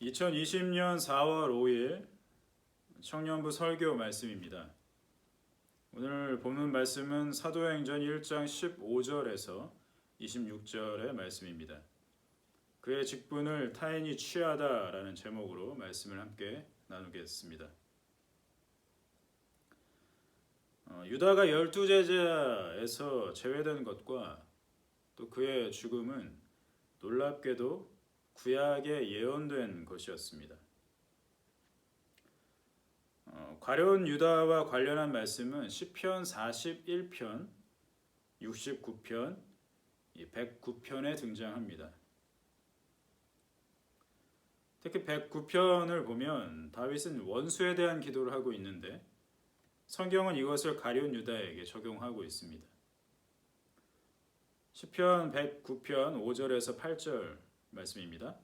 2020년 4월 5일 청년부 설교 말씀입니다. 오늘 본문 말씀은 사도행전 1장 15절에서 26절의 말씀입니다. 그의 직분을 타인이 취하다라는 제목으로 말씀을 함께 나누겠습니다. 유다가 12제자에서 제외된 것과 또 그의 죽음은 놀랍게도 구약에 예언된 것이었습니다. 가룟 유다와 관련한 말씀은 시편 41편, 69편, 109편에 등장합니다. 특히 109편을 보면 다윗은 원수에 대한 기도를 하고 있는데 성경은 이것을 가룟 유다에게 적용하고 있습니다. 시편 109편 5절에서 8절 말씀입니다.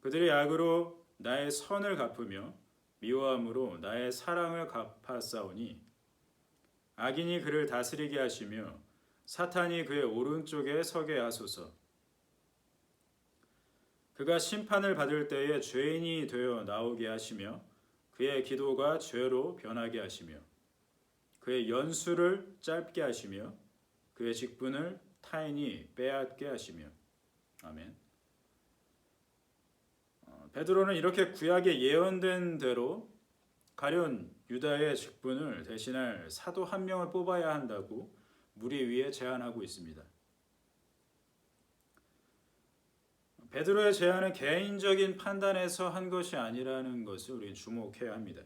그들이 악으로 나의 선을 갚으며 미워함으로 나의 사랑을 갚아싸우니 악인이 그를 다스리게 하시며 사탄이 그의 오른쪽에 서게 하소서. 그가 심판을 받을 때에 죄인이 되어 나오게 하시며 그의 기도가 죄로 변하게 하시며 그의 연수를 짧게 하시며 그의 직분을 타인이 빼앗게 하시며. 아멘. 베드로는 이렇게 구약에 예언된 대로 가룟 유다의 직분을 대신할 사도 한 명을 뽑아야 한다고 무리 위에 제안하고 있습니다. 베드로의 제안은 개인적인 판단에서 한 것이 아니라는 것을 우리는 주목해야 합니다.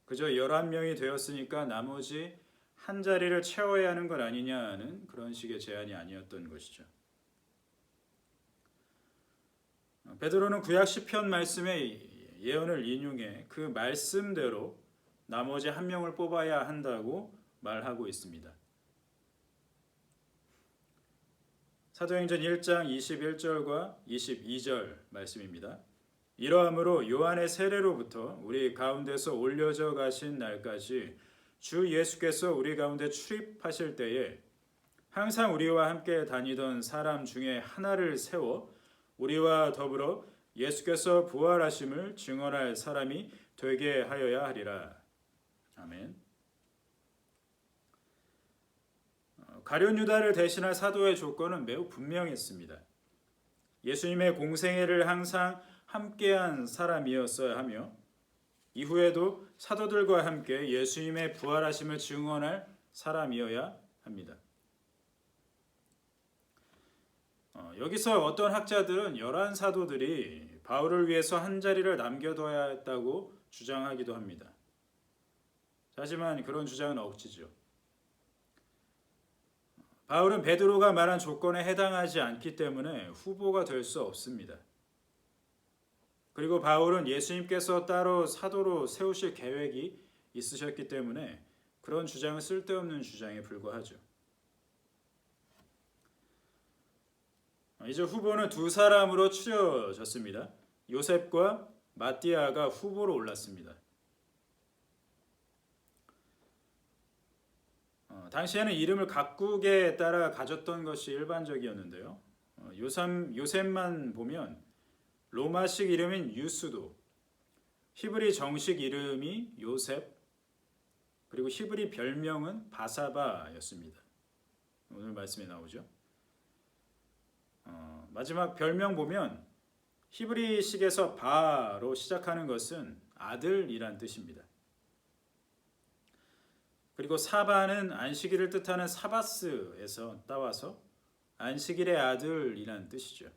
그저 11명이 되었으니까 나머지 한 자리를 채워야 하는 것 아니냐는 그런 식의 제안이 아니었던 것이죠. 베드로는 구약 시편 말씀의 예언을 인용해 그 말씀대로 나머지 한 명을 뽑아야 한다고 말하고 있습니다. 사도행전 1장 21절과 22절 말씀입니다. 이러함으로 요한의 세례로부터 우리 가운데서 올려져 가신 날까지 주 예수께서 우리 가운데 출입하실 때에 항상 우리와 함께 다니던 사람 중에 하나를 세워 우리와 더불어 예수께서 부활하심을 증언할 사람이 되게 하여야 하리라. 아멘. 가룟 유다를 대신할 사도의 조건은 매우 분명했습니다. 예수님의 공생애를 항상 함께한 사람이었어야 하며 이후에도 사도들과 함께 예수님의 부활하심을 증언할 사람이어야 합니다. 여기서 어떤 학자들은 11사도들이 바울을 위해서 한 자리를 남겨둬야 했다고 주장하기도 합니다. 하지만 그런 주장은 억지죠. 바울은 베드로가 말한 조건에 해당하지 않기 때문에 후보가 될 수 없습니다. 그리고 바울은 예수님께서 따로 사도로 세우실 계획이 있으셨기 때문에 그런 주장은 쓸데없는 주장에 불과하죠. 이제 후보는 두 사람으로 추려졌습니다. 요셉과 마띠아가 후보로 올랐습니다. 당시에는 이름을 각국에 따라 가졌던 것이 일반적이었는데요. 요셉만 보면 로마식 이름인 유스도, 히브리 정식 이름이 요셉, 그리고 히브리 별명은 바사바였습니다. 오늘 말씀에 나오죠. 마지막 별명 보면 히브리식에서 바로 시작하는 것은 아들이란 뜻입니다. 그리고 사바는 안식일을 뜻하는 사바스에서 따와서 안식일의 아들이란 뜻이죠.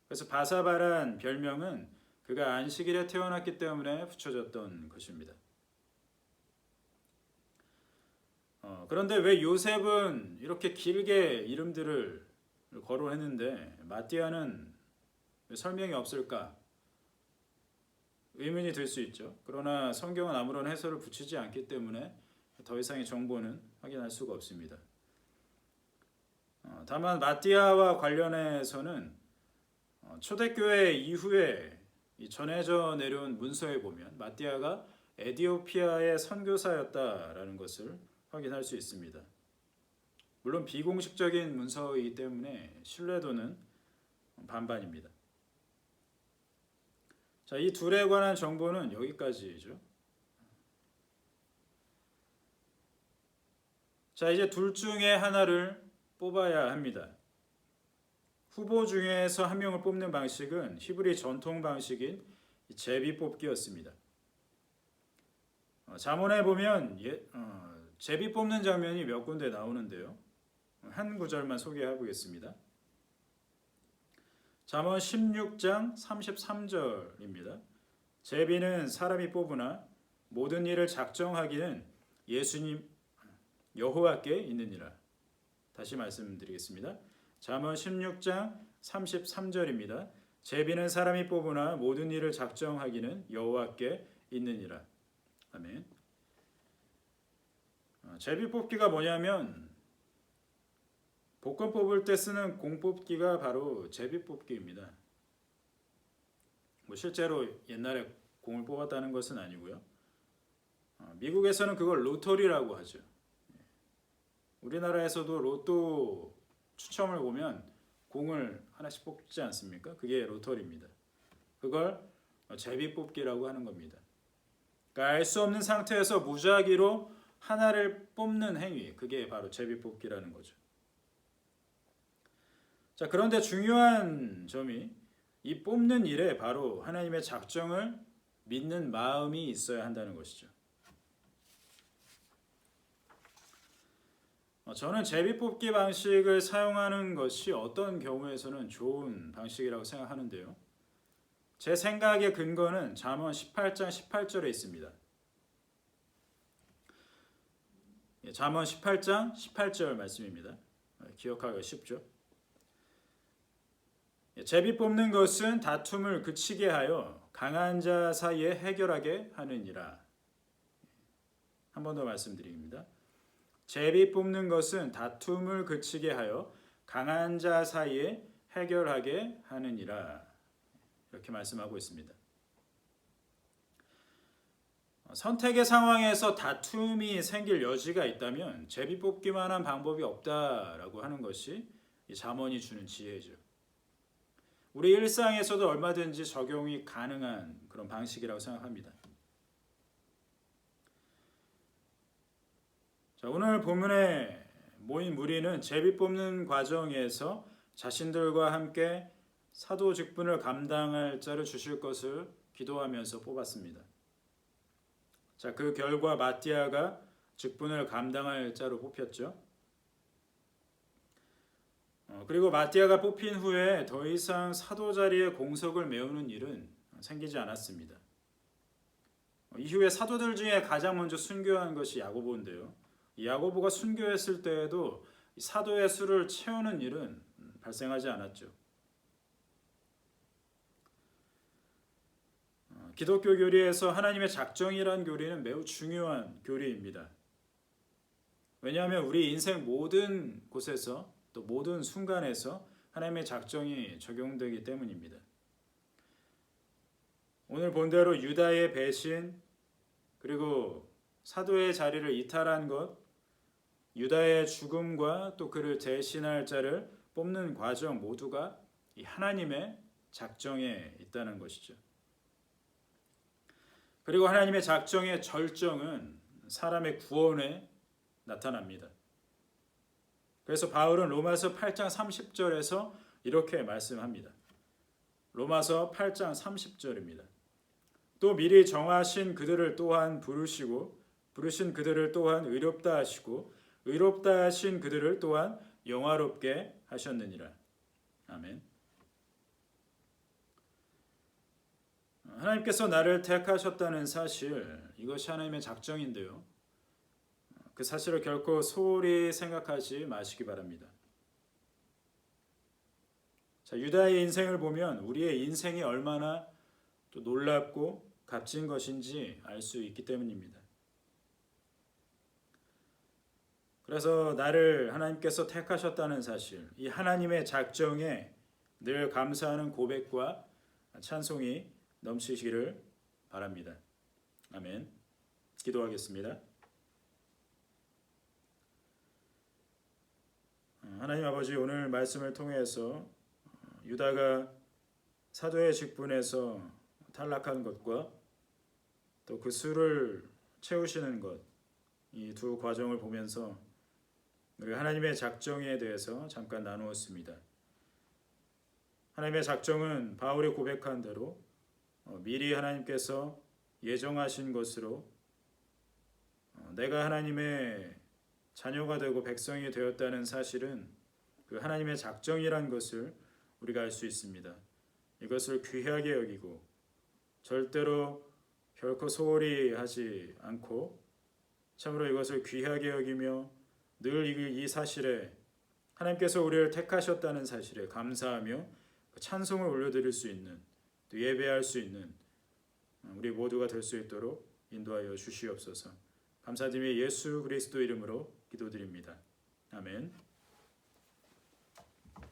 그래서 바사바란 별명은 그가 안식일에 태어났기 때문에 붙여졌던 것입니다. 그런데 왜 요셉은 이렇게 길게 이름들을 거론했는데 마띠아는 설명이 없을까? 의문이 들 수 있죠. 그러나 성경은 아무런 해설을 붙이지 않기 때문에 더 이상의 정보는 확인할 수가 없습니다. 다만 마띠아와 관련해서는 초대교회 이후에 전해져 내려온 문서에 보면 마띠아가 에디오피아의 선교사였다라는 것을 확인할 수 있습니다. 물론 비공식적인 문서이기 때문에 신뢰도는 반반입니다. 자, 이 둘에 관한 정보는 여기까지죠. 자, 이제 둘 중에 하나를 뽑아야 합니다. 후보 중에서 한 명을 뽑는 방식은 히브리 전통 방식인 제비 뽑기였습니다. 잠언에 보면 제비 뽑는 장면이 몇 군데 나오는데요. 한 구절만 소개해 보겠습니다. 잠언 16장 33절입니다. 제비는 사람이 뽑으나 모든 일을 작정하기는 예수님 여호와께 있느니라. 다시 말씀드리겠습니다. 잠언 16장 33절입니다. 제비는 사람이 뽑으나 모든 일을 작정하기는 여호와께 있느니라. 아멘. 제비 뽑기가 뭐냐면 복권 뽑을 때 쓰는 공 뽑기가 바로 제비 뽑기입니다. 실제로 옛날에 공을 뽑았다는 것은 아니고요. 미국에서는 그걸 로터리라고 하죠. 우리나라에서도 로또 추첨을 보면 공을 하나씩 뽑지 않습니까? 그게 로터리입니다. 그걸 제비 뽑기라고 하는 겁니다. 그러니까 알 수 없는 상태에서 무작위로 하나를 뽑는 행위, 그게 바로 제비 뽑기라는 거죠. 자, 그런데 중요한 점이 이 뽑는 일에 바로 하나님의 작정을 믿는 마음이 있어야 한다는 것이죠. 저는 제비 뽑기 방식을 사용하는 것이 어떤 경우에서는 좋은 방식이라고 생각하는데요. 제 생각의 근거는 잠언 18장 18절에 있습니다. 잠언 18장 18절 말씀입니다. 기억하기가 쉽죠. 제비 뽑는 것은 다툼을 그치게 하여 강한 자 사이에 해결하게 하느니라. 한 번 더 말씀드립니다. 제비 뽑는 것은 다툼을 그치게 하여 강한 자 사이에 해결하게 하느니라. 이렇게 말씀하고 있습니다. 선택의 상황에서 다툼이 생길 여지가 있다면 제비 뽑기만한 방법이 없다라고 하는 것이 이 잠언이 주는 지혜죠. 우리 일상에서도 얼마든지 적용이 가능한 그런 방식이라고 생각합니다. 자, 오늘 본문에 모인 무리는 제비 뽑는 과정에서 자신들과 함께 사도 직분을 감당할 자를 주실 것을 기도하면서 뽑았습니다. 자, 그 결과 마띠아가 직분을 감당할 자로 뽑혔죠. 그리고 마띠아가 뽑힌 후에 더 이상 사도 자리에 공석을 메우는 일은 생기지 않았습니다. 이후에 사도들 중에 가장 먼저 순교한 것이 야고보인데요. 야고보가 순교했을 때에도 사도의 수를 채우는 일은 발생하지 않았죠. 기독교 교리에서 하나님의 작정이란 교리는 매우 중요한 교리입니다. 왜냐하면 우리 인생 모든 곳에서 또 모든 순간에서 하나님의 작정이 적용되기 때문입니다. 오늘 본대로 유다의 배신 그리고 사도의 자리를 이탈한 것, 유다의 죽음과 또 그를 대신할 자를 뽑는 과정 모두가 이 하나님의 작정에 있다는 것이죠. 그리고 하나님의 작정의 절정은 사람의 구원에 나타납니다. 그래서 바울은 로마서 8장 30절에서 이렇게 말씀합니다. 로마서 8장 30절입니다. 또 미리 정하신 그들을 또한 부르시고 부르신 그들을 또한 의롭다 하시고 의롭다 하신 그들을 또한 영화롭게 하셨느니라. 아멘. 하나님께서 나를 택하셨다는 사실, 이것이 하나님의 작정인데요. 그 사실을 결코 소홀히 생각하지 마시기 바랍니다. 자, 유다의 인생을 보면 우리의 인생이 얼마나 또 놀랍고 값진 것인지 알 수 있기 때문입니다. 그래서 나를 하나님께서 택하셨다는 사실, 이 하나님의 작정에 늘 감사하는 고백과 찬송이 넘치시기를 바랍니다. 아멘. 기도하겠습니다. 하나님 아버지, 오늘 말씀을 통해서 유다가 사도의 직분에서 탈락한 것과 또 그 수를 채우시는 것, 이 두 과정을 보면서 우리가 하나님의 작정에 대해서 잠깐 나누었습니다. 하나님의 작정은 바울이 고백한 대로 미리 하나님께서 예정하신 것으로 내가 하나님의 자녀가 되고 백성이 되었다는 사실은 그 하나님의 작정이란 것을 우리가 알 수 있습니다. 이것을 귀하게 여기고 절대로 결코 소홀히 하지 않고 참으로 이것을 귀하게 여기며 늘 이 사실에 하나님께서 우리를 택하셨다는 사실에 감사하며 찬송을 올려드릴 수 있는 또 예배할 수 있는 우리 모두가 될 수 있도록 인도하여 주시옵소서. 감사드리며 예수 그리스도 이름으로 기도드립니다. 아멘.